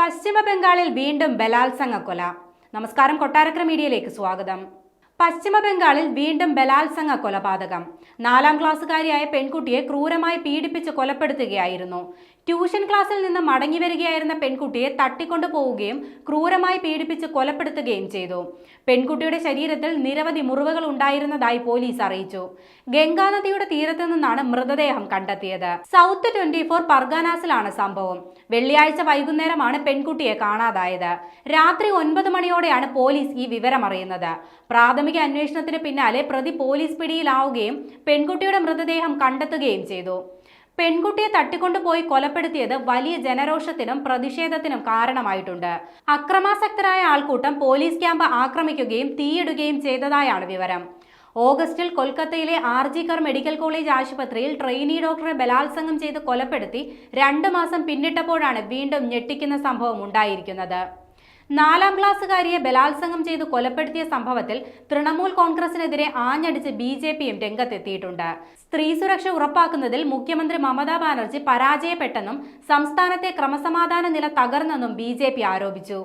പശ്ചിമ ബംഗാളിൽ വീണ്ടും ബലാത്സംഗ കൊല. നമസ്കാരം, കൊട്ടാരക്കര മീഡിയയിലേക്ക് സ്വാഗതം. പശ്ചിമ ബംഗാളിൽ വീണ്ടും ബലാത്സംഗ കൊലപാതകം. 4ാം ക്ലാസ്സുകാരിയായ പെൺകുട്ടിയെ ക്രൂരമായി പീഡിപ്പിച്ച് കൊലപ്പെടുത്തുകയായിരുന്നു. ട്യൂഷൻ ക്ലാസ്സിൽ നിന്ന് മടങ്ങി വരികയായിരുന്ന പെൺകുട്ടിയെ തട്ടിക്കൊണ്ടു പോവുകയും ക്രൂരമായി പീഡിപ്പിച്ച് കൊലപ്പെടുത്തുകയും ചെയ്തു. പെൺകുട്ടിയുടെ ശരീരത്തിൽ നിരവധി മുറിവുകൾ ഉണ്ടായിരുന്നതായി പോലീസ് അറിയിച്ചു. ഗംഗാനദിയുടെ തീരത്ത് നിന്നാണ് മൃതദേഹം കണ്ടെത്തിയത്. സൗത്ത് 24 പർഗാനാസിലാണ് സംഭവം. വെള്ളിയാഴ്ച വൈകുന്നേരമാണ് പെൺകുട്ടിയെ കാണാതായത്. രാത്രി 9 മണിയോടെയാണ് പോലീസ് ഈ വിവരം അറിയുന്നത്. പ്രാഥമിക അന്വേഷണത്തിന് പിന്നാലെ പ്രതി പോലീസ് പിടിയിലാവുകയും പെൺകുട്ടിയുടെ മൃതദേഹം കണ്ടെത്തുകയും ചെയ്തു. പെൺകുട്ടിയെ തട്ടിക്കൊണ്ടുപോയി കൊലപ്പെടുത്തിയത് വലിയ ജനരോഷത്തിനും പ്രതിഷേധത്തിനും കാരണമായിട്ടുണ്ട്. അക്രമാസക്തരായ ആൾക്കൂട്ടം പോലീസ് ക്യാമ്പ് ആക്രമിക്കുകയും തീയിടുകയും ചെയ്തതായാണ് വിവരം. ഓഗസ്റ്റിൽ കൊൽക്കത്തയിലെ RG കർ മെഡിക്കൽ കോളേജ് ആശുപത്രിയിൽ ട്രെയിനി ഡോക്ടറെ ബലാത്സംഗം ചെയ്ത് കൊലപ്പെടുത്തി 2 മാസം പിന്നിട്ടപ്പോഴാണ് വീണ്ടും ഞെട്ടിക്കുന്ന സംഭവം ഉണ്ടായിരിക്കുന്നത്. 4ാം ക്ലാസ്സുകാരിയെ ബലാത്സംഗം ചെയ്ത് കൊലപ്പെടുത്തിയ സംഭവത്തിൽ തൃണമൂൽ കോൺഗ്രസിനെതിരെ ആഞ്ഞടിച്ച് BJPയും രംഗത്തെത്തിയിട്ടുണ്ട്. സ്ത്രീ സുരക്ഷ ഉറപ്പാക്കുന്നതിൽ മുഖ്യമന്ത്രി മമതാ ബാനർജി പരാജയപ്പെട്ടെന്നും സംസ്ഥാനത്തെ ക്രമസമാധാന നില തകർന്നെന്നും BJP ആരോപിച്ചു.